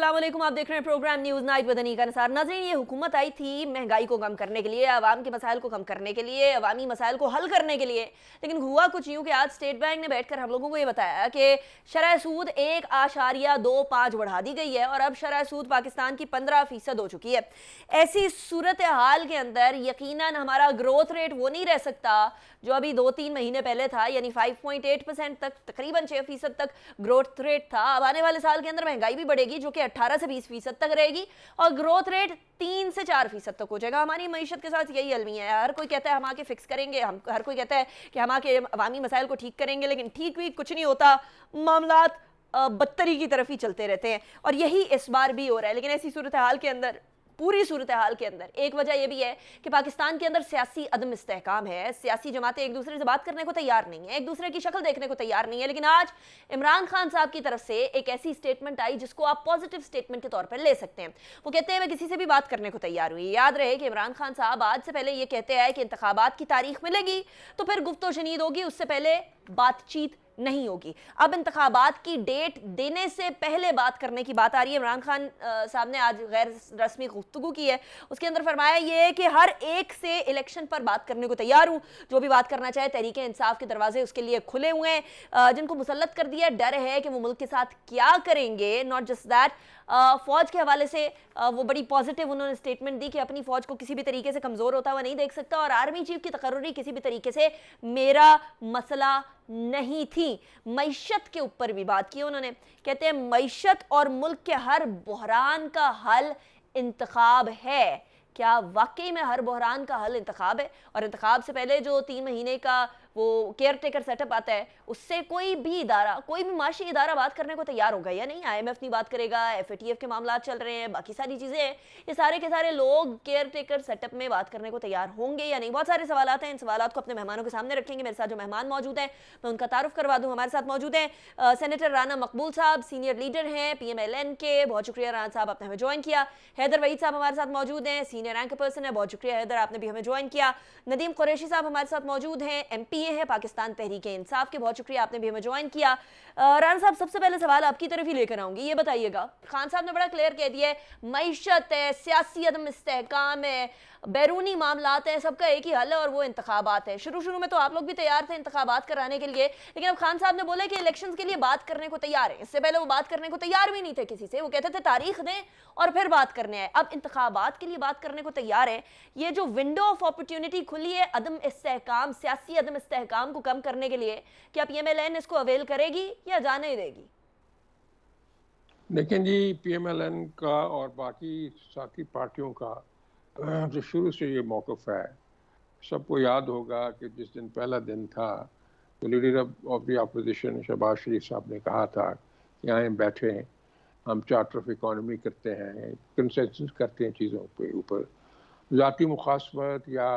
अस्सलाम वालेकुम, आप देख रहे हैं program news night with Anika Nisar. नाज़रीन, ये हुकूमत आई थी महंगाई को कम करने के लिए, आवाम के मसाइल को कम करने के लिए, अवामी मसाइल को हल करने के लिए। लेकिन हुआ कुछ यूँ कि आज स्टेट बैंक ने बैठकर हम लोगों को ये बताया कि शरह सूद 1.25 बढ़ा दी गई है और अब शरह सूद पाकिस्तान की 15% हो चुकी है। ऐसी सूरत हाल के अंदर यकीनन हमारा ग्रोथ रेट वो नहीं रह सकता जो अभी 2-3 महीने पहले था, यानी 5.8% तक, तकरीबन 6% तक ग्रोथ रेट था। अब आने वाले साल के अंदर महंगाई भी बढ़ेगी जो कि 18 से 20% तक रहेगी और ग्रोथ रेट 3 से 4% तक हो जाएगा। हमारी मईशत के साथ यही अलमी है। हर कोई कहता है हम आके फिक्स करेंगे, हम हर कोई कहता है कि हम आके अवामी मसाइल को ठीक करेंगे, लेकिन ठीक भी कुछ नहीं होता। मामलात बदतरी की तरफ ही चलते रहते हैं और यही इस बार भी हो रहा है। लेकिन ऐसी सूरत हाल के अंदर, पूरी सूरत हाल के अंदर एक वजह यह भी है कि पाकिस्तान के अंदर सियासी अदम इस्तेहकाम है। सियासी जमातें एक दूसरे से बात करने को तैयार नहीं है, एक दूसरे की शक्ल देखने को तैयार नहीं है। लेकिन आज इमरान खान साहब की तरफ से एक ऐसी स्टेटमेंट आई जिसको आप पॉजिटिव स्टेटमेंट के तौर पर ले सकते हैं। वो कहते हैं मैं किसी से भी बात करने को तैयार हुई। याद रहे कि इमरान खान साहब आज से पहले ये कहते हैं कि इंतखाबात की तारीख मिलेगी तो फिर गुफ्तो शनीद होगी, उससे पहले बातचीत नहीं होगी। अब इंतखाबात की डेट देने से पहले बात करने की बात आ रही है। इमरान खान साहब ने आज गैर रस्मी गुफ्तगू की है, उसके अंदर फरमाया ये है कि हर एक से इलेक्शन पर बात करने को तैयार हूँ। जो भी बात करना चाहे, तहरीक इंसाफ के दरवाजे उसके लिए खुले हुए हैं। जिनको मुसल्लत कर दिया, डर है कि वो मुल्क के साथ क्या करेंगे। नॉट जस्ट दैट, फौज के हवाले से वो बड़ी पॉजिटिव उन्होंने स्टेटमेंट दी कि अपनी फौज को किसी भी तरीके से कमज़ोर होता हुआ नहीं देख सकता और आर्मी चीफ की तकर्री किसी भी तरीके से मेरा मसला नहीं थी। मईशत के ऊपर भी बात की उन्होंने। कहते हैं मईशत और मुल्क के हर बहरान का हल इंतखाब है। क्या वाकई में हर बहरान का हल इंतखाब है? और इंतखाब से पहले जो 3 महीने का वो केयर टेकर सेटअप आता है, उससे कोई भी इदारा, कोई भी माशी इदारा बात करने को तैयार होगा या नहीं? IMF नहीं बात करेगा, FATF के मामला चल रहे हैं, बाकी सारी चीज़ें हैं, ये सारे के सारे लोग केयर टेकर सेटअप में बात करने को तैयार होंगे या नहीं? बहुत सारे सवाल हैं। इन सवाल को अपने मेहमानों के सामने रखेंगे। मेरे साथ जो मेहमान मौजूद हैं मैं उनका तारुफ करवा दूँ। हमारे साथ मौजूद हैं सेनेटर राना मकबूल साहब, सीनियर लीडर हैं PMLN के। बहुत शुक्रिया राना साहब, आपने हमें ज्वाइन किया। हैदर वहीद साहब हमारे साथ मौजूद हैं, सीनियर एंकर पर्सन है। बहुत शुक्रिया हैदर, आपने भी हमें ज्वाइन किया। नदीम कुरैशी साहब हमारे साथ मौजूद हैं, MPA है पाकिस्तान तहरीक इंसाफ के। बहुत शुक्रिया, आपने भी हमें ज्वाइन किया। राना साहब, सबसे पहले सवाल आपकी तरफ ही लेकर आऊंगी। ये बताइएगा, खान साहब ने बड़ा क्लियर कह दिया है मईशत है, सियासी अदम इस्तेहकाम है, बैरूनी मामलात हैं, सबका एक ही हल है और वो इंतखाबात है। शुरू में तो आप लोग भी तैयार थे इंतखाबात कराने के लिए, लेकिन अब खान साहब ने बोला कि इलेक्शंस के लिए बात करने को तैयार है। इससे पहले वो बात करने को तैयार भी नहीं थे किसी से, वो कहते थे तारीख दें और फिर बात करने आए। अब इंतखाबात के लिए बात करने को तैयार है। ये जो विंडो ऑफ अपॉर्चुनिटी खुली है अदम इस्तेहकाम, सियासी अदम इस्तेहकाम को कम करने के लिए, क्या PMLN इसको अवेल करेगी या जाने देगी? लेकिन जी, PMLN का और बाकी साथी पार्टियों का जो शुरू से ये मौक़िफ़ है, सबको याद होगा कि जिस दिन पहला दिन था तो leader of the opposition Shahbaz Sharif साहब ने कहा था कि आए बैठे हैं, हम चार्टर ऑफ इकॉनमी करते हैं, कंसेंसस करते हैं चीज़ों के ऊपर। ज़ाती मुखासमत या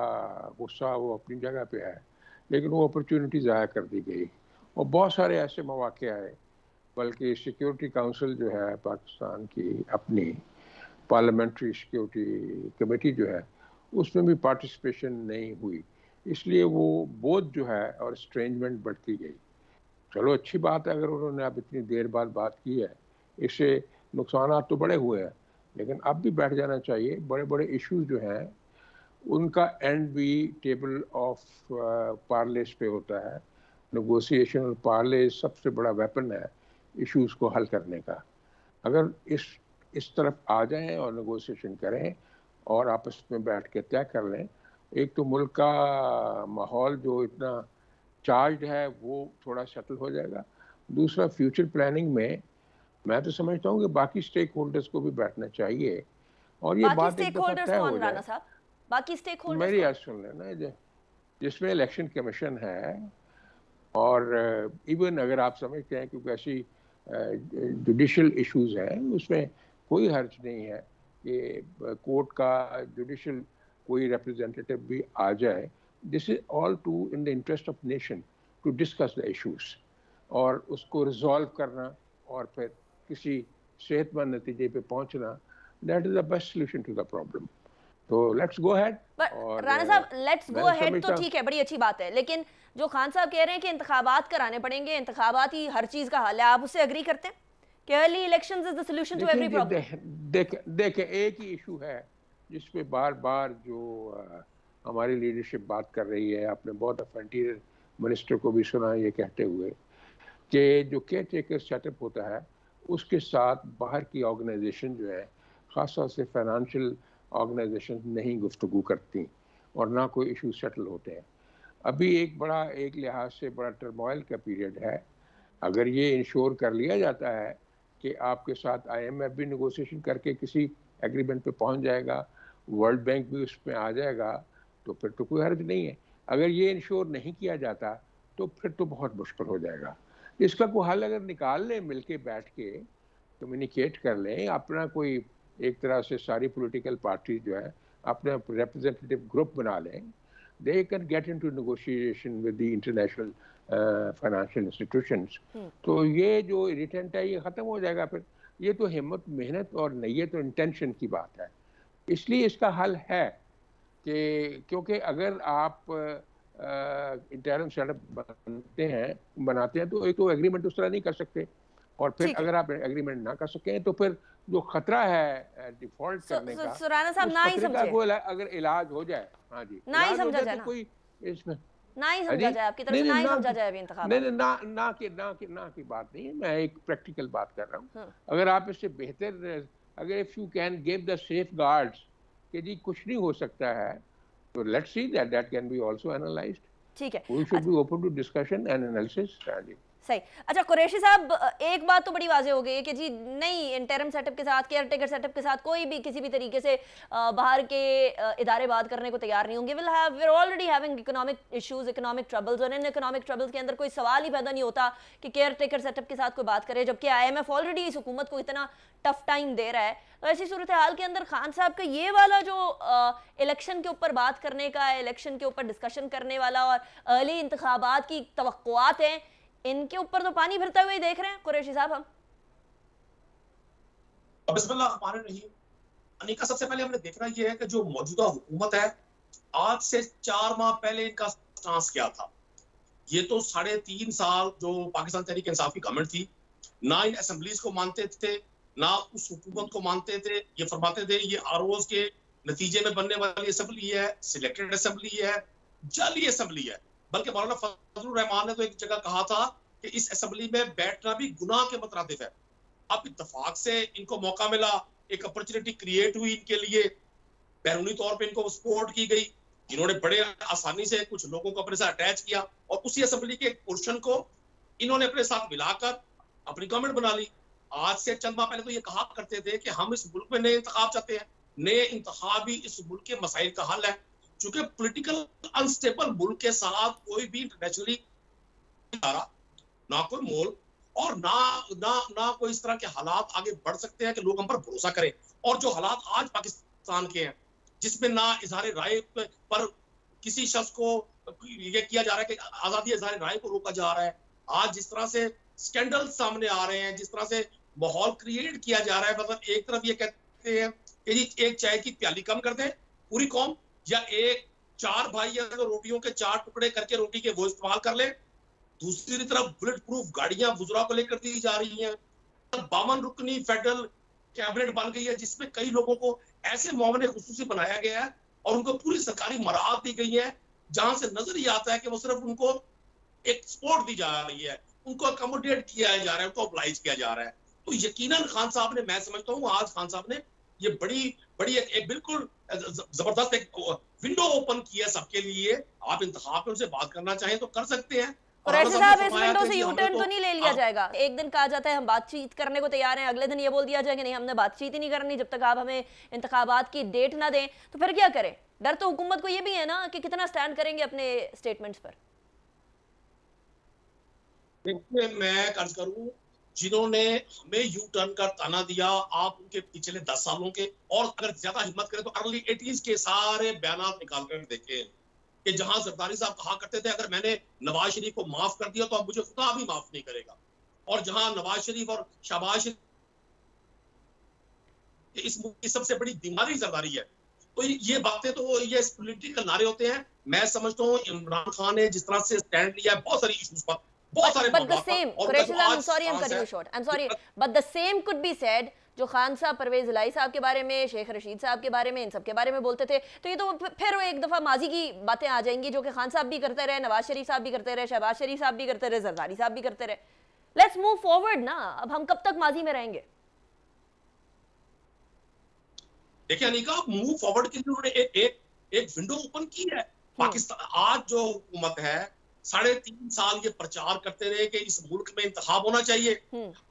गुस्सा वो अपनी जगह पे है, लेकिन वो अपॉर्चुनिटी ज़ाया कर दी गई और बहुत सारे ऐसे मौक़े आए। बल्कि सिक्योरिटी काउंसिल जो है पाकिस्तान की, अपनी पार्लियामेंट्री सिक्योरिटी कमेटी जो है, उसमें भी पार्टिसिपेशन नहीं हुई, इसलिए वो बोझ जो है और स्ट्रेंजमेंट बढ़ती गई। चलो अच्छी बात है अगर उन्होंने अब इतनी देर बाद बात की है, इससे नुकसान तो बड़े हुए हैं, लेकिन अब भी बैठ जाना चाहिए। बड़े बड़े इश्यूज जो हैं उनका एंड भी टेबल ऑफ पार्लेस पे होता है। नेगोशिएशन और पार्ले सबसे बड़ा वेपन है इश्यूज को हल करने का। अगर इस तरफ आ जाएं और नेगोशिएशन करें और आपस में बैठ के तय कर लें, एक तो मुल्क का माहौल जो इतना चार्ज है वो थोड़ा सेटल हो जाएगा। दूसरा, फ्यूचर प्लानिंग में मैं तो समझता हूँ कि बाकी स्टेक होल्डर्स को भी बैठना चाहिए और ये बात एक दफ़ा तय हो जाए। बाकी स्टेक होल्डर्स मेरी बात सुन लेना, जिसमें इलेक्शन कमीशन है और इवन अगर आप समझते हैं क्योंकि ऐसी जुडिशल इश्यूज हैं, उसमें कोई हर्ज नहीं है कि कोर्ट का जुडिशल कोई रिप्रेजेंटेटिव भी आ जाए। This is all to in the interest of nation to discuss the issues और उसको रिजॉल्व करना और फिर किसी सेहतमंद नतीजे पे पहुंचना, that is the best solution to the problem. तो लेट्स गो अहेड। और राना साहब, लेट्स गो अहेड तो ठीक है, बड़ी अच्छी बात है, लेकिन जो खान साहब कह रहे हैं कि इंतखाबात कराने पड़ेंगे, इंतखाबात ही हर चीज़ का हल है, आप उससे अग्री करते हैं कि early elections is the solution to every problem. देखें एक ही इशू है जिस पे बार बार जो हमारी लीडरशिप बात कर रही है, आपने बहुत फ्रंटियर मिनिस्टर को भी सुना ये कहते हुए कि जो केयर टेकर सेटअप होता है उसके साथ बाहर की ऑर्गेनाइजेशन जो है, ख़ासतौर से फाइनेंशियल ऑर्गेनाइजेशन नहीं गुफ्तगू करती और ना कोई इशू सेटल होते हैं। अभी एक लिहाज से बड़ा टर्मोइल का पीरियड है। अगर ये इंश्योर कर लिया जाता है कि आपके साथ IMF भी नेगोशिएशन करके किसी एग्रीमेंट पे पहुंच जाएगा, वर्ल्ड बैंक भी उसमें आ जाएगा, तो फिर तो कोई हर्ज नहीं है। अगर ये इंश्योर नहीं किया जाता तो फिर तो बहुत मुश्किल हो जाएगा। इसका कोई हल अगर निकाल लें, मिलके बैठ के कम्युनिकेट कर लें, अपना कोई एक तरह से सारी पॉलिटिकल पार्टी जो है अपना रिप्रेजेंटेटिव ग्रुप बना लें, they can get into negotiation with the international financial institutions। तो ये जो इरिटेंट है ये ख़त्म हो जाएगा। फिर ये तो हिम्मत, मेहनत और नीयत और इंटेंशन की बात है। इसलिए इसका हल है कि क्योंकि अगर आप इंटरनल सेटअप बनाते हैं तो एक तो एग्रीमेंट उस तरह नहीं कर सकते, और फिर अगर आप एग्रीमेंट ना कर सकें तो फिर जो खतरा है डिफॉल्ट करने का, सुराना साहब ना ही समझे, अगर इलाज हो जाए, हाँ जी, ना ही समझा जाए, कोई इसमें ना ही समझा जाए, आपकी तरफ से ना ही समझा जाए अभी इंतखाब। नहीं, ना की बात नहीं है, मैं एक प्रैक्टिकल बात कर रहा हूँ। अगर आप इससे बेहतर, अगर if you can give the safeguards कि जी कुछ नहीं हो सकता है, तो let's see that can be also analysed. ठीक है, we should be open to discussion and analysis. हाँ जी, सही। अच्छा कुरैशी साहब, एक बात तो बड़ी वाज़ेह हो गई है कि जी नहीं, इंटरम सेटअप के साथ, केयर टेकर सेटअप के साथ कोई भी किसी भी तरीके से बाहर के इदारे बात करने को तैयार नहीं होंगे। We are already having economic issues, economic troubles, और इन इकोनॉमिक ट्रबल्स के अंदर कोई सवाल ही पैदा नहीं होता कि केयर टेकर सेटअप के साथ कोई बात करे, जबकि IMF ऑलरेडी इस हुकूमत को इतना टफ टाइम दे रहा है। तो ऐसी सूरत हाल के अंदर खान साहब का ये वाला जो इलेक्शन के ऊपर बात करने का, इलेक्शन के ऊपर डिस्कशन करने वाला और अर्ली इंतखाबात की तवक्कुआत हैं, इनके ऊपर तो पानी भरते हुए देख रहे हैं कुरैशी साहब हम। अनिका, सबसे पहले हमने देखना यह है कि जो मौजूदा हुकूमत है, आज से 4 माह पहले इनका स्टांस क्या था। ये तो 3.5 साल जो पाकिस्तान तहरीक इंसाफ की गवर्नमेंट थी, ना इन असेंबलीज को मानते थे, ना उस हुकूमत को मानते थे। ये फरमाते थे ये ROs के नतीजे में बनने वाली असेंबली है, सिलेक्टेड असेंबली है, जाली असेंबली है। बल्कि मौलाना फजलुर रहमान ने तो एक जगह कहा था कि इस असेंबली में बैठना भी गुनाह के मुतरादिफ है। अब इत्तेफाक से इनको मौका मिला, एक अपॉर्चुनिटी क्रिएट हुई इनके लिए, बैरूनी तौर पे इनको सपोर्ट की गई, इन्होंने बड़े आसानी से कुछ लोगों को अपने साथ अटैच किया और उसी असेंबली के एक पोर्शन को इन्होंने अपने साथ मिलाकर अपनी गवर्नमेंट बना ली। आज से चंद माह पहले तो ये कहा करते थे कि हम इस मुल्क में नए इंतखाब चाहते हैं, नए इंतखाब ही इस मुल्क के मसाइल का हल है। चूंकि पॉलिटिकल अनस्टेबल मुल्क के साथ कोई भी इंटरनेशनली ना कोई मोल और ना कोई इस तरह के हालात आगे बढ़ सकते हैं कि लोग हम पर भरोसा करें। और जो हालात आज पाकिस्तान के हैं, जिसमें ना इजहार राय पर किसी शख्स को ये किया जा रहा है कि आजादी इजहार राय को रोका जा रहा है, आज जिस तरह से स्कैंडल सामने आ रहे हैं, जिस तरह से माहौल क्रिएट किया जा रहा है, मतलब एक तरफ ये कहते हैं कि जी एक चाय की प्याली कम कर दें पूरी कौम, या एक 4 भाई या तो रोटियों के 4 टुकड़े करके रोटी के वो इस्तेमाल कर ले। दूसरी तरफ बुलेट प्रूफ गाड़ियां बुजुर्गों को लेकर दी जा रही हैं। 52 रुकनी फेडरल कैबिनेट बन गई है, जिसमें कई लोगों को ऐसे मामले खुसूसी बनाया गया है और उनको पूरी सरकारी मराहत दी गई है, जहां से नजर ही आता है कि वो सिर्फ उनको एक सपोर्ट दी जा रही है, उनको अकोमोडेट किया जा रहा है, उनको ऑब्लाइज किया जा रहा है। तो यकीनन खान साहब ने, मैं समझता हूँ आज खान साहब ने ये बड़ी एक बिल्कुल जबरदस्त एक विंडो ओपन की है सबके लिए। आप इंतखाब में उनसे बात करना चाहें तो कर सकते हैं। और ऐसे साहब इस विंडो से यू टर्न तो नहीं ले लिया जाएगा। एक दिन कहा जाता है हम बातचीत करने को तैयार हैं, अगले दिन ये बोल दिया जाए कि नहीं हमने बातचीत ही नहीं करनी जब तक आप हमें इंतखाबात की डेट ना दें, तो फिर क्या करें? डर तो हुकूमत को ये भी है ना कि कितना स्टैंड करेंगे अपने स्टेटमेंट्स पर। मैं कर्ज करूं, जिन्होंने हमें यू टर्न का ताना दिया, आप उनके पिछले 10 सालों के, और अगर ज्यादा हिम्मत करें तो अर्ली 80s के सारे बयान निकाल कर देखें कि जहां जरदारी साहब कहा करते थे अगर मैंने नवाज शरीफ को माफ कर दिया तो अब मुझे खुदा भी माफ नहीं करेगा, और जहां नवाज शरीफ और शहबाज शरीफ इस मुल्क की सबसे बड़ी बीमारी जरदारी है। तो ये बातें तो ये पॉलिटिकल नारे होते हैं। मैं समझता हूँ इमरान खान ने जिस तरह से स्टैंड लिया है बहुत सारी इश्यूज पर, बहुत सारे but the मामलों same, और Qureshi sahab, I'm आज sorry, I'm सांस cutting है, you short. I'm sorry, but the same could be said जो खान साहब, परवेज इलाही साहब के बारे में, शेख रशीद साहब के बारे में, इन सब के बारे में बोलते थे, तो ये तो फिर एक दफा माजी की बातें आ जाएंगी जो कि खान साहब भी करते रहे, नवाज शरीफ साहब भी करते रहे, शहबाज शरीफ साहब भी करते रहे, जरदारी साहब भी करते रहे. लेट्स मूव फॉरवर्ड ना. अब हम कब तक माजी में रहेंगे? देखिए अनिका, मूव फॉरवर्ड के लिए उन्होंने एक विंडो ओपन की है. पाकिस्तान आज जो हुकूमत है 3.5 साल ये प्रचार करते रहे कि इस मुल्क में इंतखाब होना चाहिए.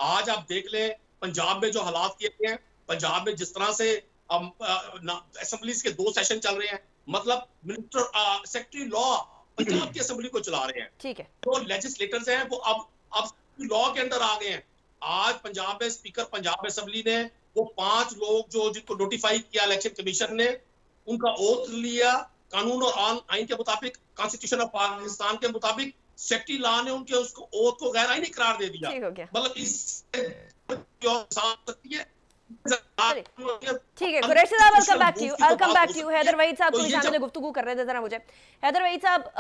आज आप देख लें पंजाब में जो हालात किए गए हैं, पंजाब में जिस तरह से असेंबलीज के 2 सेशन चल रहे हैं, मतलब मिनिस्टर सेक्रेटरी लॉ पंजाब की असेंबली को चला रहे हैं. ठीक है. जो लेजिस्लेटर्स हैं वो अब लॉ के अंदर आ गए हैं. आज पंजाब में स्पीकर पंजाब असेंबली ने वो 5 लोग जो जिनको नोटिफाई किया इलेक्शन कमीशन ने, उनका ओथ लिया कानून और आइन के मुताबिक, कॉन्स्टिट्यूशन ऑफ पाकिस्तान के मुताबिक. सेक्रेटरी लॉ ने उनके उसको ओथ को गैर आईनी करार दे दिया. ठीक हो गया. मतलब इस सकती है. ठीक है, कुरैशी साहब, I'll come back to you. Haider Waheed साहब को भी शामिल गुफ्तगू कर रहे थे जरा मुझे. हैदर वहीद साहब,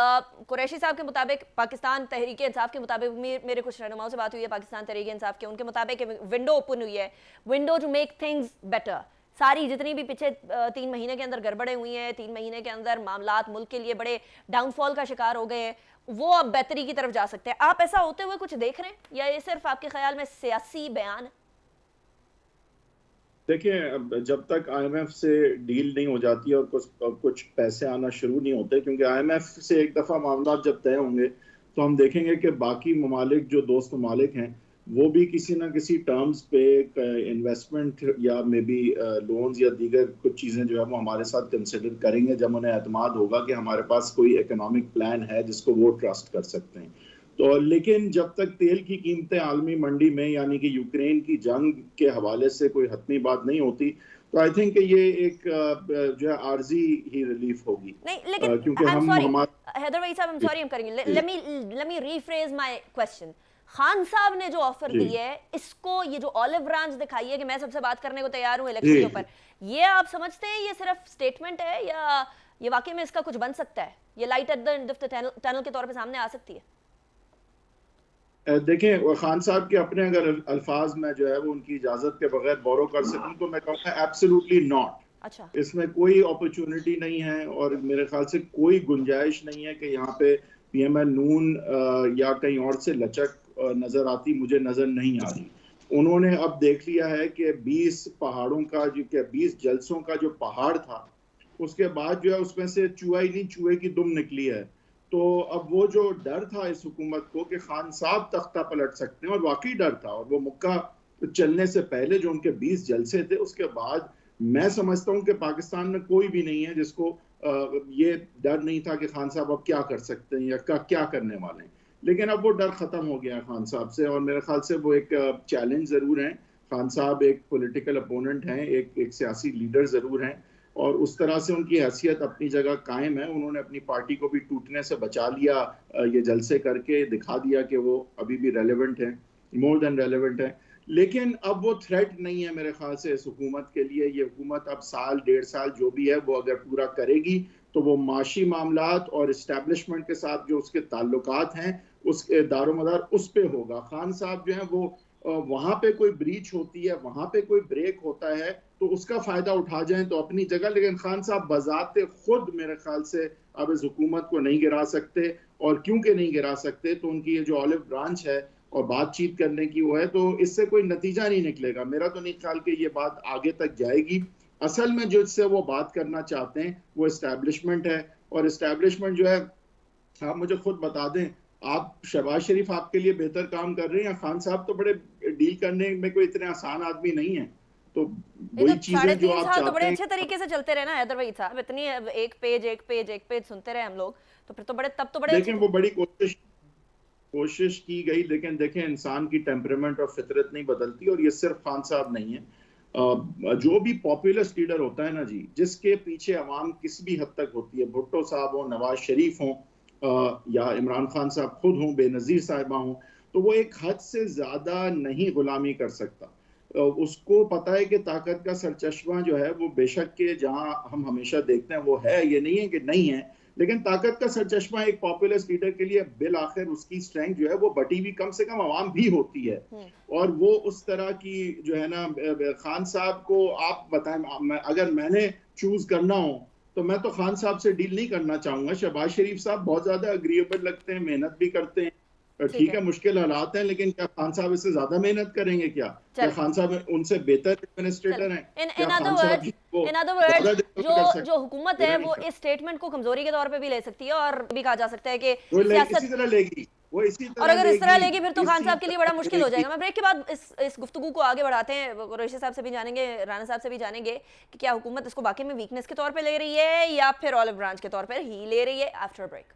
कुरैशी साहब के मुताबिक पाकिस्तान तहरीक इंसाफ के मुताबिक, मेरे कुछ रहनुमाओं से बात हुई है पाकिस्तान तहरीक इंसाफ के, उनके मुताबिक विंडो ओपन हुई है, window to make things better. सारी जितनी भी पिछले 3 महीने के अंदर गड़बड़ें हुई हैं, 3 महीने के अंदर मामलात मुल्क के लिए बड़े डाउनफॉल का शिकार हो गए हैं, वो अब बेहतरी की तरफ जा सकते हैं. आप ऐसा होते हुए कुछ देख रहे हैं या ये सिर्फ आपके ख्याल में सियासी बयान है? देखिए, जब तक IMF से डील नहीं हो जाती और कुछ पैसे आना शुरू नहीं होते, क्योंकि IMF से एक दफ़ा मामला जब तय होंगे तो हम देखेंगे कि बाकी ममालिक जो दोस्त ममालिक हैं वो भी किसी ना किसी टर्म्स पे इन्वेस्टमेंट या मे बी लोन्स या दीगर कुछ चीज़ें जो है वो हमारे साथ कंसिडर करेंगे जब उन्हें एतमाद होगा कि हमारे पास कोई इकोनॉमिक प्लान है जिसको वो ट्रस्ट कर सकते हैं. तो लेकिन जब तक तेल की कीमतें आलमी मंडी में यानी कि यूक्रेन की जंग के हवाले से कोई हतमी बात नहीं होती, तो आई थिंक ये एक जो है आर्जी ही रिलीफ होगी. नहीं, लेकिन क्योंकि हम हैदर वहीद साहब, I'm sorry, I'm करेंगे. Let me rephrase my question. Khan साहब ने जो ऑफर दी है, इसको ये जो ऑलिव ब्रांच दिखाई है कि मैं सबसे बात करने को तैयार हूँ इलेक्शन के ऊपर, ये आप समझते हैं ये सिर्फ स्टेटमेंट है या ये वाकई में इसका कुछ बन सकता है? ये light at the end of the tunnel के तौर पे सामने आ सकती है? देखें, खान साहब के अपने अगर अल्फाज में जो है वो उनकी इजाजत के बगैर बोरो कर सकूं तो मैं कहूँगा एब्सोल्युटली नॉट. अच्छा. इसमें कोई अपॉर्चुनिटी नहीं है और मेरे ख्याल से कोई गुंजाइश नहीं है कि यहाँ पे PML नून या कहीं और से लचक नजर आती, मुझे नजर नहीं आ रही. उन्होंने अब देख लिया है कि 20 पहाड़ों का जो 20 जलसों का जो पहाड़ था, उसके बाद जो है उसमें से चूहा ही नहीं चूहे की दुम निकली है. तो अब वो जो डर था इस हुकूमत को कि खान साहब तख्ता पलट सकते हैं, और वाकई डर था, और वो मुक्का चलने से पहले जो उनके 20 जलसे थे उसके बाद मैं समझता हूँ कि पाकिस्तान में कोई भी नहीं है जिसको ये डर नहीं था कि खान साहब अब क्या कर सकते हैं या क्या करने वाले हैं. लेकिन अब वो डर खत्म हो गया है खान साहब से, और मेरे ख्याल से वो एक चैलेंज जरूर है. खान साहब एक पॉलिटिकल अपोनेंट हैं, एक सियासी लीडर जरूर हैं, और उस तरह से उनकी हैसियत अपनी जगह कायम है. उन्होंने अपनी पार्टी को भी टूटने से बचा लिया, ये जलसे करके दिखा दिया कि वो अभी भी रेलेवेंट है, मोर देन रेलेवेंट है. लेकिन अब वो थ्रेट नहीं है मेरे ख्याल से इस हुकूमत के लिए. ये हुकूमत अब 1.5 साल जो भी है वो अगर पूरा करेगी तो वो माशी मामलात और इस्टेब्लिशमेंट के साथ जो उसके ताल्लुकात हैं उसके दारोमदार उस पे होगा. खान साहब जो है वो वहां पे कोई ब्रीच होती है, वहां पे कोई ब्रेक होता है तो उसका फायदा उठा जाएं तो अपनी जगह, लेकिन खान साहब बजाते खुद मेरे ख्याल से अब इस हुकूमत को नहीं गिरा सकते. और क्योंकि नहीं गिरा सकते तो उनकी ये जो ऑलिव ब्रांच है और बातचीत करने की वो है, तो इससे कोई नतीजा नहीं निकलेगा. मेरा तो नहीं ख्याल कि ये बात आगे तक जाएगी. असल में जो इससे वो बात करना चाहते हैं वो इस्टेब्लिशमेंट है, और इस्टेब्लिशमेंट जो है, आप मुझे खुद बता दें, आप शहबाज शरीफ आपके लिए बेहतर काम कर रहे हैं या खान साहब? तो बड़े डील करने में कोई इतने आसान आदमी नहीं है. तो वही चीजें जो आप चाहते हैं, तो बड़े अच्छे तरीके से चलते रहे ना हैदर वहीद साहब. इतनी एक पेज सुनते रहे हम लोग, तो फिर तो बड़े लेकिन वो बड़ी कोशिश की गई. लेकिन देखें, इंसान की टेम्परामेंट और फितरत नहीं बदलती, और ये सिर्फ खान साहब नहीं है. जो भी पॉपुलिस्ट लीडर होता है ना जी, जिसके पीछे अवाम किसी भी हद तक होती है, भुट्टो साहब हो, नवाज शरीफ हो, या इमरान खान साहब खुद हों, बेनज़ीर साहिबा हों, तो वो एक हद से ज्यादा नहीं गुलामी कर सकता. उसको पता है कि ताकत का सरचश्मा जो है वो बेशक के जहां हम हमेशा देखते हैं वो है, ये नहीं है कि नहीं है, लेकिन ताकत का सरचश्मा एक पॉपुलिस्ट लीडर के लिए बिल आखिर उसकी स्ट्रेंथ जो है वो बटी हुई कम से कम आवाम भी होती है। और वो उस तरह की जो है ना, खान साहब को आप बताएं, अगर मैंने चूज करना हो तो मैं तो खान साहब से डील नहीं करना चाहूंगा। शहबाज शरीफ साहब बहुत ज्यादा अग्रीएबल लगते हैं, मेहनत भी करते हैं, ठीक है मुश्किल हालात हैं, लेकिन क्या खान साहब इससे ज्यादा मेहनत करेंगे? क्या खान साहब उनसे बेहतर एडमिनिस्ट्रेटर हैं? इन अदर वर्ड जो हुकूमत है वो इस स्टेटमेंट को कमजोरी के तौर पे भी ले सकती है और भी कहा जा सकता है कि इसी तरह लेगी वो, इसी तरह और अगर इस तरह लेगी फिर तो खान साहब के लिए बड़ा मुश्किल हो जाएगा। मैं ब्रेक के बाद इस गुफ्तगू को आगे बढ़ाते हैं, कुरैशी साहब से भी जानेंगे, राना साहब से भी जानेंगे कि क्या हुकूमत इसको वाकई में वीकनेस के तौर पे ले रही है या फिर ऑलिव ब्रांच के तौर पर ही ले रही है। After break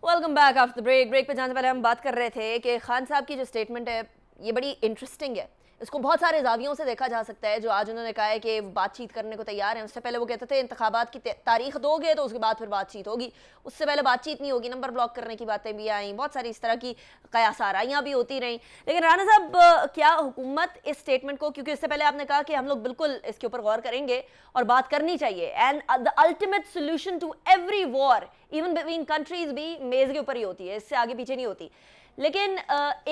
welcome back after break. Break पे जाने से पहले हम बात कर रहे थे कि खान साहब की जो स्टेटमेंट है ये बड़ी इंटरेस्टिंग है। इसको बहुत सारे जावियों से देखा जा सकता है। जो आज उन्होंने कहा है कि बातचीत करने को तैयार हैं, उससे पहले वो कहते थे इंतखाबात की तारीख दोगे तो उसके बाद फिर बातचीत होगी, उससे पहले बातचीत नहीं होगी। नंबर ब्लॉक करने की बातें भी आई, बहुत सारी इस तरह की कयासाराइयाँ भी होती रहीं। लेकिन राना साहब, क्या हुकूमत इस स्टेटमेंट को, क्योंकि इससे पहले आपने कहा कि हम लोग बिल्कुल इसके ऊपर गौर करेंगे और बात करनी चाहिए, and the ultimate solution to every war even between countries भी मेज के ऊपर ही होती है, इससे आगे पीछे नहीं होती। लेकिन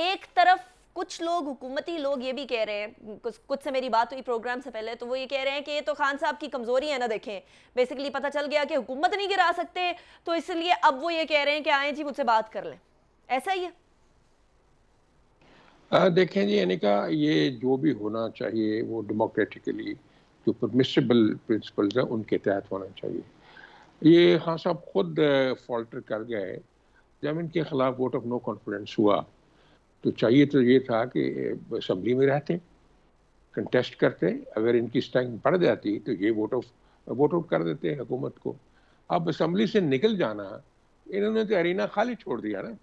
एक तरफ कुछ लोग, हुकूमती लोग ये भी कह रहे हैं, कुछ से मेरी बात हुई प्रोग्राम से पहले, तो वो ये कह रहे हैं कि ये तो खान साहब की कमजोरी है ना। देखें, बेसिकली पता चल गया कि हुकूमत नहीं गिरा सकते, तो इसलिए अब वो ये कह रहे हैं कि आए जी मुझसे बात कर लें। ऐसा ही है? देखें जी, यानी का ये जो भी होना चाहिए वो डेमोक्रेटिकली जो परमिसिबल प्रिंसिपल्स हैं उनके तहत होना चाहिए। ये खान साहब खुद फॉल्टर कर गए जब इनके खिलाफ वोट ऑफ नो कॉन्फिडेंस हुआ। तो चाहिए तो ये था कि असम्बली में रहते, कंटेस्ट करते, अगर इनकी स्ट्रेंथ बढ़ जाती तो ये वोट आउट कर देते हुकूमत को। अब असम्बली से निकल जाना, इन्होंने तो अरीना खाली छोड़ दिया ना।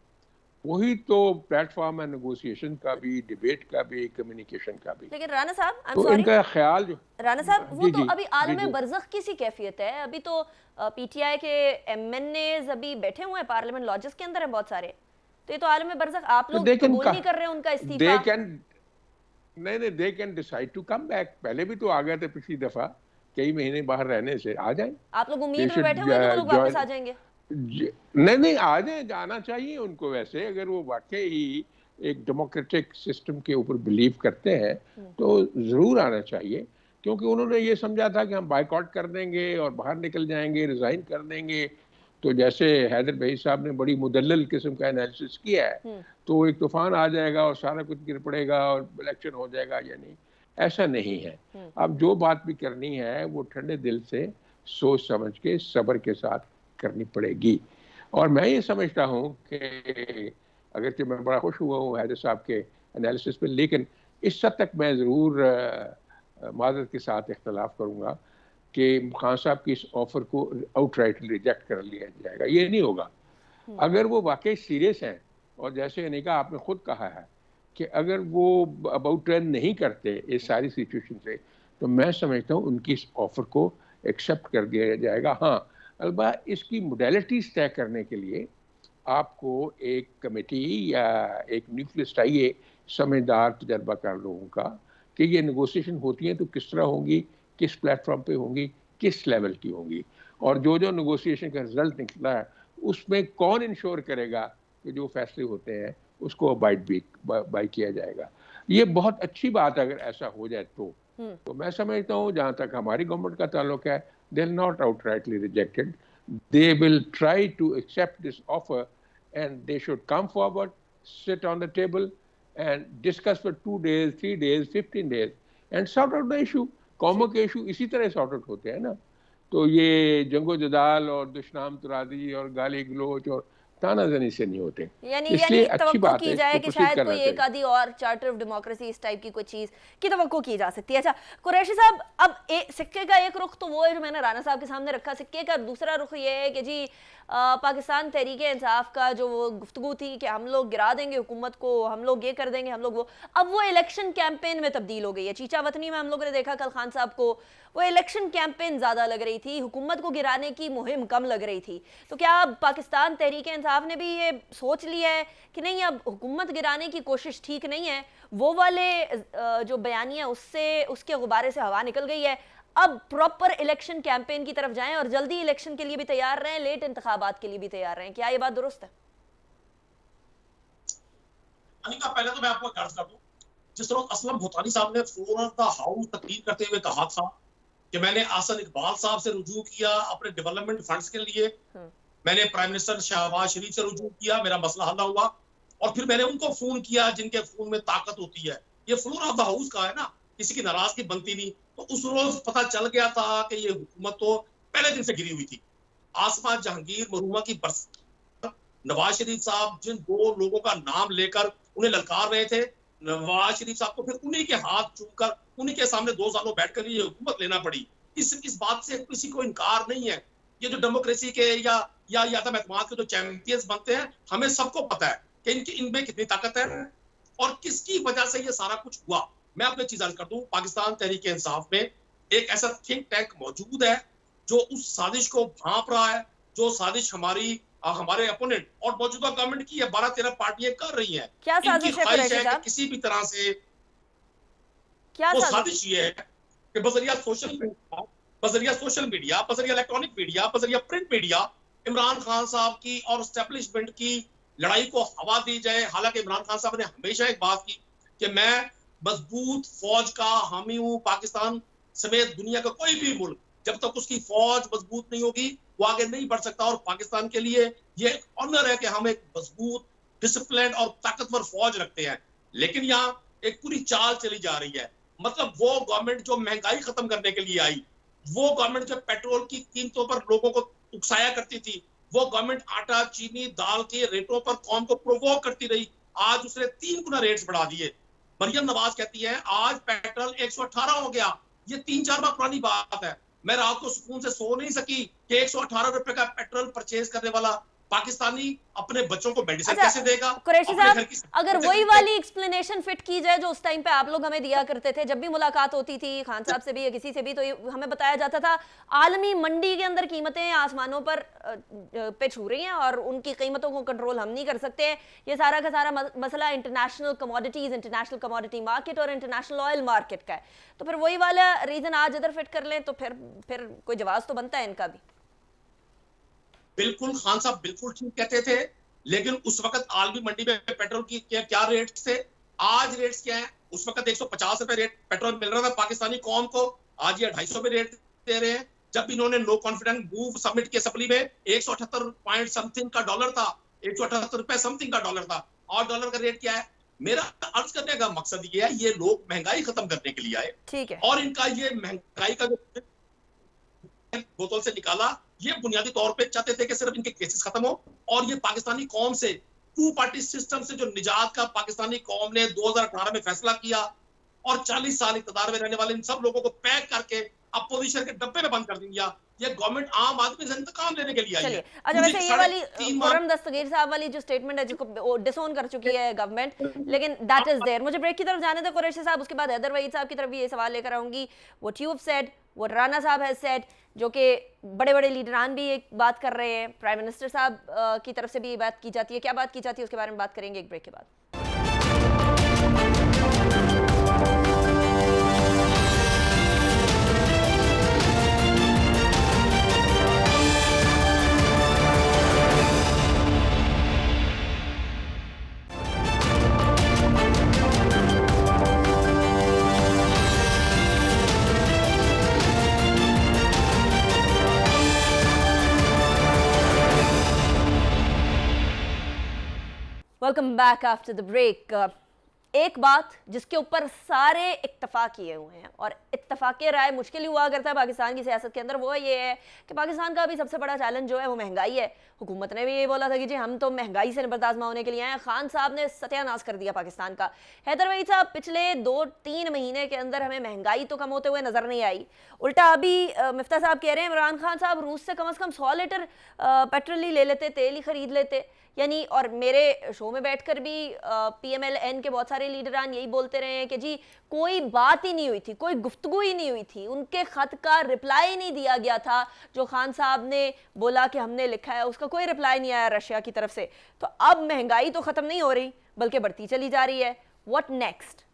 वही तो प्लेटफॉर्म है नेगोशिएशन का भी, डिबेट का भी, कम्युनिकेशन का भी। लेकिन राना साहब, तो इनका ख्याल जो राना साहब, वो तो अभी आलम बरज़ख की सी कैफियत है। अभी तो पीटीआई के एमएनएज अभी बैठे हुए हैं पार्लियामेंट लॉजेस के अंदर है बहुत सारे, तो ये तो आलम बरज़ख आप लोग कबूल नहीं कर रहे हैं उनका इस्तीफा। नहीं, they can decide to come back. पहले भी तो आ गए थे पिछली दफा, कई महीने बाहर रहने से, आ जाए। आप लोग उम्मीद में बैठे हुए हैं कि वो लोग वापस आ जाएंगे? नहीं, आ जाए, जाना चाहिए उनको। वैसे अगर वो वाकई ही एक डेमोक्रेटिक सिस्टम के ऊपर बिलीव करते हैं तो जरूर आना चाहिए, क्योंकि उन्होंने ये समझा था कि हम बाइकआउट कर देंगे और बाहर निकल जाएंगे, रिजाइन कर देंगे। तो जैसे हैदर भाई साहब ने बड़ी मुदल्लल किस्म का एनालिसिस किया है, तो एक तूफान आ जाएगा और सारा कुछ गिर पड़ेगा और इलेक्शन हो जाएगा, या नहीं, ऐसा नहीं है। अब जो बात भी करनी है वो ठंडे दिल से सोच समझ के सब्र के साथ करनी पड़ेगी। और मैं ये समझता हूँ कि अगर कि मैं बड़ा खुश हुआ हूँ हैदर साहब के एनालिसिस पे, लेकिन इस हद तक मैं ज़रूर माज़रत के साथ इख्तलाफ करूँगा कि खान साहब की इस ऑफर को आउटराइटली रिजेक्ट कर लिया जाएगा। ये नहीं होगा। अगर वो वाकई सीरियस हैं, और जैसे अनिका आपने खुद कहा है कि अगर वो अबाउट टर्न नहीं करते इस सारी सिचुएशन से, तो मैं समझता हूँ उनकी इस ऑफर को एक्सेप्ट कर दिया जाएगा। हाँ, अलबत्ता इसकी मोडेलिटीज़ तय करने के लिए आपको एक कमेटी या एक न्यूक्लियस चाहिए, समझदार तजर्बाकार लोगों का, कि ये नेगोशिएशन होती हैं तो किस तरह होंगी, किस प्लेटफॉर्म पे होंगी, किस लेवल की होंगी, और जो नेगोशिएशन का रिजल्ट निकला है उसमें कौन इंश्योर करेगा कि जो फैसले होते हैं उसको अबाइड बाय किया जाएगा। ये बहुत अच्छी बात है अगर ऐसा हो जाए तो मैं समझता हूँ जहाँ तक हमारी गवर्नमेंट का ताल्लुक है, they will not outrightly reject it. They will try to accept this offer, and they should come forward, sit on the table and discuss for 2 days, 3 days, 15 days and sort out the issue. कौमों के issue इसी तरह sort out होते हैं ना। तो ये जंगो जदाल और दुश्मन तराजी और गाली गलोच और तानाजनी से नहीं होते। यानी इसलिए अच्छी तवक्को बात की है, जाए इसको कि प्रोसीड शायद करना कोई एक चाहिए। आधी और चार्टर ऑफ डेमोक्रेसी इस टाइप की कोई चीज की तवक्को की जा सकती है। अच्छा कुरैशी साहब, अब सिक्के का एक रुख तो वो है जो मैंने राना साहब के सामने रखा, सिक्के का दूसरा रुख ये है कि जी पाकिस्तान तहरीक इंसाफ का जो वो गुफ्तगू थी कि हम लोग गिरा देंगे हुकूमत को, हम लोग ये कर देंगे, हम लोग वो, अब वो इलेक्शन कैंपेन में तब्दील हो गई है। चीचा वतनी में हम लोगों ने देखा कल खान साहब को, वो इलेक्शन कैंपेन ज़्यादा लग रही थी, हुकूमत को गिराने की मुहिम कम लग रही थी। तो क्या अब पाकिस्तान तहरीक इंसाफ ने भी ये सोच लिया है कि नहीं, अब हुकूमत गिराने की कोशिश ठीक नहीं है, वो वाले जो बयानियाँ उससे उसके गुब्बारे से हवा निकल गई है, अब प्रॉपर इलेक्शन कैंपेन की तरफ जाएं और जल्दी इलेक्शन के लिए भी तैयार रहें, लेट इंतखाबात के लिए भी तैयार रहें? क्या ये बात दुरुस्त है? अनिका, पहले तो मैं आपको अर्ज कर दूं, जिस तरह असलम भूतानी साहब ने फ्लोर ऑफ द हाउस तकरीर करते हुए कहा था कि मैंने आसन इकबाल साहब से रुजू किया अपने डेवलपमेंट फंड्स के लिए, मैंने प्राइम मिनिस्टर शहबाज शरीफ से रुजू किया, मेरा मसला हल हुआ, और फिर मैंने उनको फोन किया जिनके फोन में ताकत होती है। ये फ्लोर ऑफ द हाउस का है ना, किसी की नाराजगी बनती नहीं। तो उस रोज पता चल गया था कि ये हुकूमत तो पहले दिन से गिरी हुई थी। आसमा जहांगीर मरहुमा की बरसात, नवाज शरीफ साहब जिन दो लोगों का नाम लेकर उन्हें ललकार रहे थे, नवाज शरीफ साहब को फिर उन्हीं के हाथ चूमकर उन्हीं के सामने 2 सालों बैठकर ये हुकूमत लेना पड़ी। इस बात से किसी को इनकार नहीं है। ये जो डेमोक्रेसी के या आदम एतमाद के जो चैंपियंस बनते हैं, हमें सबको पता है कि इनमें कितनी ताकत है और किसकी वजह से ये सारा कुछ हुआ। मैं अपनी चीज अर्ज कर दूं, पाकिस्तान तहरीक इंसाफ में एक ऐसा थिंक टैंक मौजूद है जो उस साजिश को भांप रहा है, जो साजिश हमारे अपोनेंट और मौजूदा गवर्नमेंट की 12-13 पार्टियां कर रही हैं। क्या साजिश है कुरैशी कि साहब? किसी भी तरह से क्या वो साजिश? साजिश ये है कि बजरिया सोशल मीडिया, बजरिया इलेक्ट्रॉनिक मीडिया, बजरिया प्रिंट मीडिया इमरान खान साहब की और एस्टेब्लिशमेंट की लड़ाई को हवा दी जाए। हालांकि इमरान खान साहब ने हमेशा एक बात की कि मैं मजबूत फौज का हामी हूं। पाकिस्तान समेत दुनिया का कोई भी मुल्क जब तक उसकी फौज मजबूत नहीं होगी वो आगे नहीं बढ़ सकता, और पाकिस्तान के लिए ये एक ऑनर है कि हम एक मजबूत, डिसिप्लिन और ताकतवर फौज रखते हैं। लेकिन यहाँ एक पूरी चाल चली जा रही है। मतलब वो गवर्नमेंट जो महंगाई खत्म करने के लिए आई, वो गवर्नमेंट जो पेट्रोल की कीमतों पर लोगों को उकसाया करती थी, वो गवर्नमेंट आटा, चीनी, दाल के रेटों पर कौम को प्रोवोक करती रही, आज उसने 3 गुना रेट्स बढ़ा दिए। मरियम नवाज कहती है आज पेट्रोल 118 हो गया। ये 3-4 बार पुरानी बात है। मैं रात को सुकून से सो नहीं सकी कि 118 रुपए का पेट्रोल परचेज करने वाला पाकिस्तानी अपने बच्चों को मेडिसिन कैसे देगा। कुरैशी साहब, अगर वही वाली एक्सप्लेनेशन फिट की जाए जो उस टाइम पे आप लोग हमें दिया करते थे, जब भी मुलाकात होती थी खान साहब से भी या किसी से भी, तो हमें बताया जाता था आलमी मंडी के अंदर कीमतें आसमानों पर पे छू रही हैं और उनकी कीमतों को कंट्रोल हम नहीं कर सकते। ये सारा का सारा मसला international commodities, international commodity market और इंटरनेशनल ऑयल मार्केट का है। तो फिर वही वाला रीजन आज इधर फिट कर लें तो फिर कोई जवाब तो बनता है इनका भी। बिल्कुल, खान साहब बिल्कुल ठीक कहते थे, लेकिन उस वक्त आलमी मंडी में पेट्रोल की क्या रेट थे, आज रेट्स क्या है? उस वक्त 150 रुपए रेट पेट्रोल मिल रहा था पाकिस्तानी कौम को, आज ये 250 पे रेट दे रहे हैं। जब इन्होंने नो कॉन्फिडेंस मूव सबमिट के सप्ली में 178 पॉइंट समथिंग का डॉलर था, 178 रुपए समथिंग का डॉलर था, और डॉलर का रेट क्या है? मेरा अर्ज करने का मकसद ये है, ये लोग महंगाई खत्म करने के लिए आए, ठीक है, और इनका ये महंगाई का जो बोतल से निकाला, ये बुनियादी तौर पे चाहते थे कि सिर्फ इनके केसेस खत्म हो, और ये पाकिस्तानी कौम से 2 पार्टी सिस्टम से जो निजात का पाकिस्तानी कौम ने 2018 में फैसला किया और 40 साल इक़्तिदार में रहने वाले इन सब लोगों को पैक करके अपोजिशन के डब्बे में बंद कर दिया। ये गवर्नमेंट आम आदमी से इंतकाम लेने के लिए आई है। अच्छा, वैसे ये वाली खुर्रम दस्तगीर साहब वाली जो स्टेटमेंट है जिसको डिसोन कर चुकी है गवर्नमेंट, लेकिन दैट इज देयर। मुझे ब्रेक की तरफ जाने दो कुरैशी साहब, उसके बाद हैदर वहीद साहब की तरफ भी ये सवाल लेकर आऊंगी। What you have said, what Rana साहब हैज सेड, जो कि बड़े बड़े लीडरान भी एक बात कर रहे हैं, प्राइम मिनिस्टर साहब की तरफ से भी ये बात की जाती है। क्या बात की जाती है उसके बारे में बात करेंगे एक ब्रेक के बाद। Welcome back after the break. एक बात जिसके ऊपर सारे इत्तफाक किए हुए हैं और इत्तफाक राय मुश्किल ही हुआ करता है पाकिस्तान की सियासत के अंदर, वो ये है कि पाकिस्तान का अभी सबसे बड़ा चैलेंज जो है वो महंगाई है। हुकूमत ने भी ये बोला था कि जी हम तो महंगाई से निबर्द आज़मा होने के लिए आए हैं। खान साहब ने सत्यानाश कर दिया पाकिस्तान का। हैदर वहीद साहब, पिछले 2-3 महीने के अंदर हमें महंगाई तो कम होते हुए नजर नहीं आई, उल्टा अभी मिफ्ता साहब कह रहे हैं इमरान खान साहब रूस से कम 100 लीटर पेट्रोल ही ले लेते, तेल ही खरीद लेते। यानी और मेरे शो में बैठकर भी PMLN के बहुत सारे लीडरान यही बोलते रहे हैं कि जी कोई बात ही नहीं हुई थी, कोई गुफ्तगू ही नहीं हुई थी, उनके खत का रिप्लाई नहीं दिया गया था। जो खान साहब ने बोला कि हमने लिखा है उसका कोई रिप्लाई नहीं आया रशिया की तरफ से। तो अब महंगाई तो खत्म नहीं हो रही बल्कि बढ़ती चली जा रही है। What next?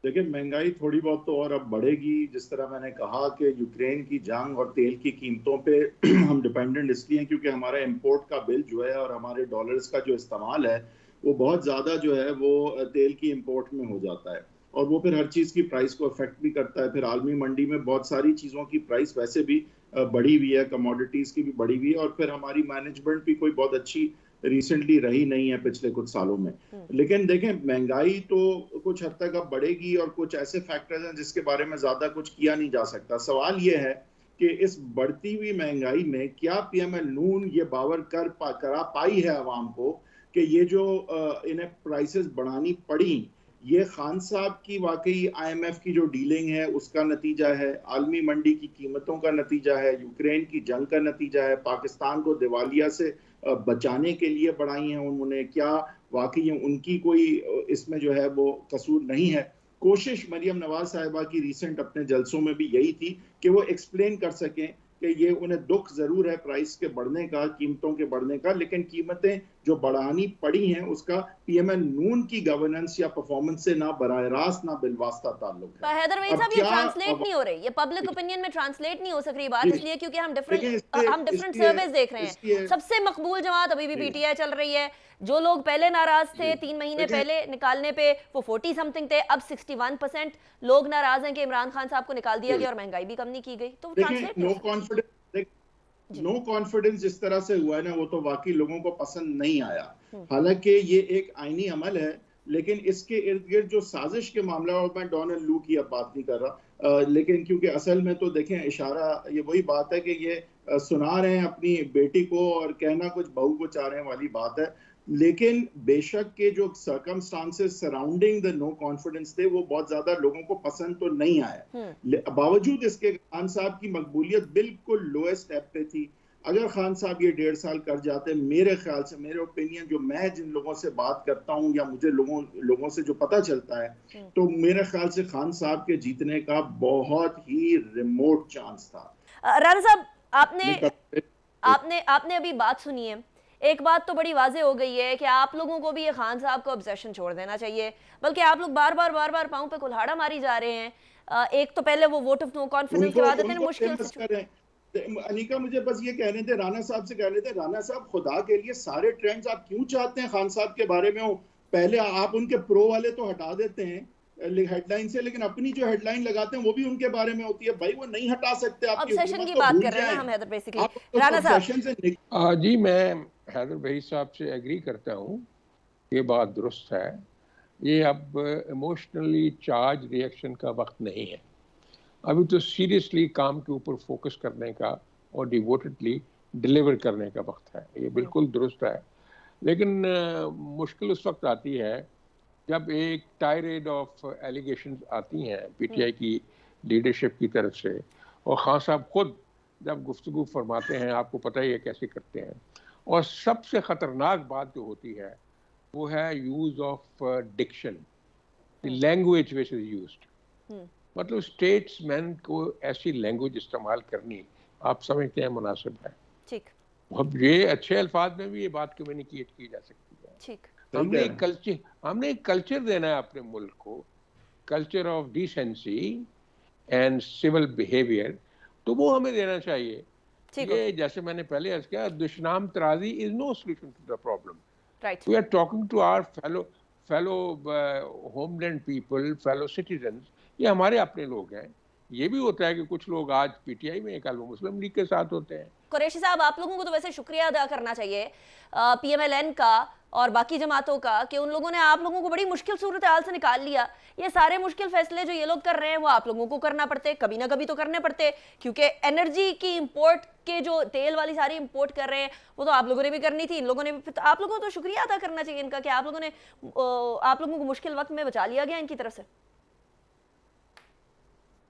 देखिए, महंगाई थोड़ी बहुत तो और अब बढ़ेगी। जिस तरह मैंने कहा कि यूक्रेन की जंग और तेल की कीमतों पे हम डिपेंडेंट इसलिए हैं क्योंकि हमारा इंपोर्ट का बिल जो है और हमारे डॉलर्स का जो इस्तेमाल है वो बहुत ज़्यादा जो है वो तेल की इंपोर्ट में हो जाता है और वो फिर हर चीज़ की प्राइस को अफेक्ट भी करता है। फिर आलमी मंडी में बहुत सारी चीज़ों की प्राइस वैसे भी बढ़ी हुई है, कमोडिटीज़ की भी बढ़ी हुई है और फिर हमारी मैनेजमेंट भी कोई बहुत अच्छी रिसेंटली रही नहीं है पिछले कुछ सालों में। लेकिन देखें, महंगाई तो कुछ हद तक अब बढ़ेगी और कुछ ऐसे फैक्टर्स हैं जिसके बारे में ज्यादा कुछ किया नहीं जा सकता। सवाल ये है कि इस बढ़ती हुई महंगाई में क्या PML नून ये बावर करा पाई है अवाम को कि ये जो इन्हें प्राइसेस बढ़ानी पड़ी ये खान साहब की वाकई IMF की जो डीलिंग है उसका नतीजा है, आलमी मंडी की कीमतों का नतीजा है, यूक्रेन की जंग का नतीजा है, पाकिस्तान को दिवालिया से बचाने के लिए बढ़ाई हैं उन्होंने, क्या वाकई उनकी कोई इसमें जो है वो कसूर नहीं है? कोशिश मरियम नवाज साहिबा की रिसेंट अपने जलसों में भी यही थी कि वो एक्सप्लेन कर सकें कि ये उन्हें दुख जरूर है प्राइस के बढ़ने का, कीमतों के बढ़ने का, लेकिन कीमतें जो बढ़ानी पड़ी हैं उसका PML नून की गवर्नेंस या परफॉर्मेंस से ना बराह रास्त ना बिलवास्ता ताल्लुक है। पर हैदर वहीद साहब ये ट्रांसलेट नहीं हो रही, ये पब्लिक ओपिनियन में ट्रांसलेट नहीं हो सक रही बात, इसलिए क्योंकि हम डिफरेंट सर्वेस देख रहे हैं। सबसे मकबूल जमात अभी भी PTI चल रही है। जो लोग पहले नाराज थे 3 महीने पहले निकालने पे वो 40 समथिंग थे, अब 61% लोग नाराज हैं कि इमरान खान साहब को निकाल दिया गया और महंगाई भी कम नहीं की गई। तो ट्रांसलेट नो कॉन्फिडेंस जिस तरह से हुआ है ना वो तो वाकई लोगों को पसंद नहीं आया। हालांकि ये एक आईनी अमल है लेकिन इसके इर्द गिर्द जो साजिश के मामला, और मैं डोनाल्ड लू की अब बात नहीं कर रहा, लेकिन क्योंकि असल में तो देखें इशारा ये वही बात है कि ये सुना रहे हैं अपनी बेटी को और कहना कुछ बहू को चाह रहे हैं वाली बात है। लेकिन बेशक के जो circumstances surrounding the no confidence थे वो बहुत ज्यादा लोगों को पसंद तो नहीं आया। बावजूद इसके खान साहब की मकबूलियत बिल्कुल लोएस्ट स्टेप पे थी। अगर खान साहब ये 1.5 साल कर जाते, मेरे ख्याल से, मेरे ओपिनियन, जो मैं जिन लोगों से बात करता हूँ या मुझे लोगों से जो पता चलता है, तो मेरे ख्याल से खान साहब के जीतने का बहुत ही रिमोट चांस था। राणा साहब, आपने अभी बात सुनी है, एक बात तो बड़ी वाजे हो गई है कि आप लोगों को भी ये खान साहब को ऑब्सेशन छोड़ देना चाहिए, बल्कि आप लोग बार बार पांव पे कुल्हाड़ा मारी जा रहे हैं। एक तो पहले वो वोट ऑफ नो कॉन्फिडेंस के बाद इतने मुश्किल से अनिका, मुझे बस ये कहने थे, राणा साहब से कहने थे, राणा साहब खुदा के लिए सारे ट्रेंड्स आप क्यों चाहते हैं खान साहब के बारे में हो? पहले आप उनके प्रो वाले तो हटा देते हैं हेडलाइन से, लेकिन अपनी जो हेडलाइन लगाते हैं वो भी उनके बारे में होती है। भाई वो नहीं हटा सकते। ऑब्सेशन की बात कर रहे हैं हम हैदर बेसिकली। राणा साहब जी, मैं हैदर भाई साहब से एग्री करता हूँ, ये बात दुरुस्त है। ये अब इमोशनली चार्ज रिएक्शन का वक्त नहीं है, अभी तो सीरियसली काम के ऊपर फोकस करने का और डिवोटेडली डिलीवर करने का वक्त है। ये बिल्कुल दुरुस्त है, लेकिन मुश्किल उस वक्त आती है जब एक टायरेड ऑफ एलिगेशंस आती हैं PTI की लीडरशिप की तरफ से, और खान साहब खुद जब गुफ्तगू फरमाते हैं, आपको पता ही है कैसे करते हैं। और सबसे ख़तरनाक बात जो होती है वो है use of diction, language which is used. मतलब स्टेट्समैन को ऐसी लैंग्वेज इस्तेमाल करनी आप समझते हैं मुनासिब है? ठीक। अब ये अच्छे अल्फाज में भी ये बात कम्युनिकेट की जा सकती है। ठीक। हमने एक कल्चर देना है अपने मुल्क को, culture of decency and civil behaviour, तो वो हमें देना चाहिए। ये जैसे मैंने पहले अर्ज किया, दुश्मन तराजी is no solution to the problem. Right, we are talking to our fellow homeland people, fellow citizens, ये हमारे अपने लोग हैं। ये भी होता है कि कुछ लोग आज PTI में, कल वो मुस्लिम लीग के साथ होते हैं। कुरैशी साहब, आप लोगों को तो वैसे शुक्रिया अदा करना चाहिए PMLN का और बाकी जमातों का कि उन लोगों ने आप लोगों को बड़ी मुश्किल सूरत हाल से निकाल लिया। ये सारे मुश्किल फैसले जो ये लोग कर रहे हैं वो आप लोगों को करना पड़ते, कभी ना कभी तो करने पड़ते, क्योंकि एनर्जी की इंपोर्ट के जो तेल वाली सारी इंपोर्ट कर रहे हैं वो तो आप लोगों ने भी करनी थी, इन लोगों ने भी। तो आप लोगों को तो शुक्रिया अदा करना चाहिए इनका कि आप लोगों ने आप लोगों को मुश्किल वक्त में बचा लिया गया इनकी तरफ से।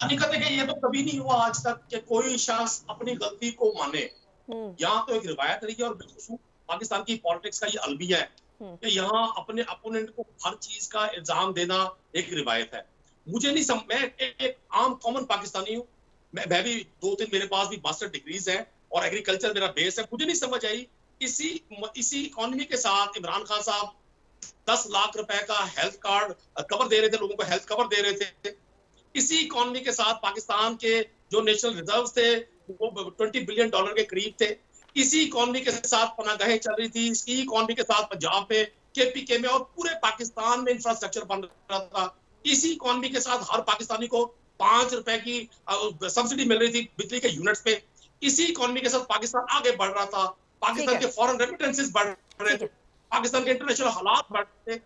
हकीकत है कि ये तो कभी नहीं हुआ आज तक कि कोई शख्स अपनी गलती को माने। यहाँ तो एक रिवायत रही है और बिलखुसूस पाकिस्तान की पॉलिटिक्स का ये अलमिया है कि यहाँ अपने अपोनेंट को हर चीज का इल्जाम देना एक रिवायत है। मुझे नहीं मैं एक आम कॉमन पाकिस्तानी हूँ, मैं भी 2-3 मेरे पास भी मास्टर डिग्रीज है और एग्रीकल्चर मेरा बेस है। मुझे नहीं समझ आई इसी इकोनॉमी के साथ इमरान खान साहब 10 लाख रुपए का हेल्थ कार्ड कवर दे रहे थे, लोगों को हेल्थ कवर दे रहे थे। इसी इकोनॉमी के साथ पाकिस्तान के जो नेशनल रिजर्व थे वो $20 बिलियन के करीब थे। इसी इकोनॉमी के साथ पनागाहें चल रही थी, इसी इकोनॉमी के साथ पंजाब में, केपीके में और पूरे पाकिस्तान में इंफ्रास्ट्रक्चर बन रहा था। इसी इकोनॉमी के साथ हर पाकिस्तानी को 5 रुपए की सब्सिडी मिल रही थी बिजली के यूनिट्स पे। इसी इकोनॉमी के साथ पाकिस्तान आगे बढ़ रहा था, पाकिस्तान के फॉरेन रेमिटेंसेस बढ़ रहे थे, पाकिस्तान के इंटरनेशनल हालात बढ़ रहे थे।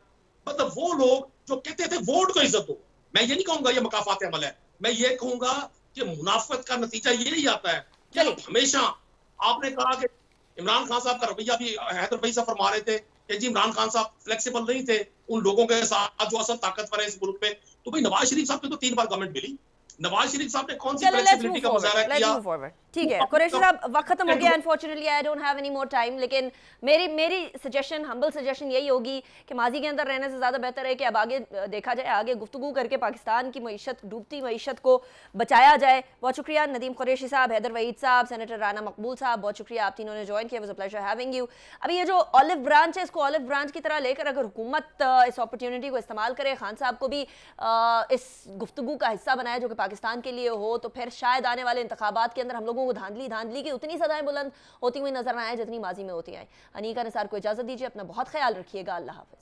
मतलब वो लोग जो कहते थे वोट को इज्जत दो, मैं ये नहीं कहूंगा ये मकाफात अमल है, मैं ये कहूंगा कि मुनाफत का नतीजा यही आता है कि आप हमेशा, आपने कहा कि इमरान खान साहब का रवैया भी हैदर भाई साहब फरमा रहे थे कि जी इमरान खान साहब फ्लेक्सिबल नहीं थे उन लोगों के साथ जो असल ताकतवर है इस मुल्क में। तो भाई नवाज शरीफ साहब को तो 3 बार गवर्नमेंट मिली, नवाज शरीफ साहब ने कौन सी फ्लेक्सिबिलिटी का मुजाहरा किया? ठीक है कुरैशी साहब, वक्त खत्म हो गया unfortunately, I don't have any more time. लेकिन मेरी सजेशन, हम्बल सजेशन यही होगी कि माजी के अंदर रहने से ज़्यादा बेहतर है कि अब आगे देखा जाए, आगे गुफ्तगू करके पाकिस्तान की मईशत, डूबती मईशत को बचाया जाए। बहुत शुक्रिया नदीम कुरैशी साहब, हैदर वहीद साहब, सेनेटर राना मकबूल साहब, बहुत शुक्रिया आप तीनों ने ज्वाइन किया, was a pleasure having you. अभी ये जो ऑलिव ब्रांच है इसको ऑलिव ब्रांच की तरह लेकर अगर हुकूमत इस अपॉर्चुनिटी को इस्तेमाल करे, खान साहब को भी इस गुफ्तगू का हिस्सा बनाया जो कि पाकिस्तान के लिए हो, तो फिर शायद आने वाले इंतखाबात के अंदर हम लोगों को धांधली की उतनी सदाएं बुलंद होती हुई नजर ना आए जितनी माजी में होती आई। अनीका निसार को इजाजत दीजिए, अपना बहुत ख्याल रखिएगा, अल्लाह हाफिज।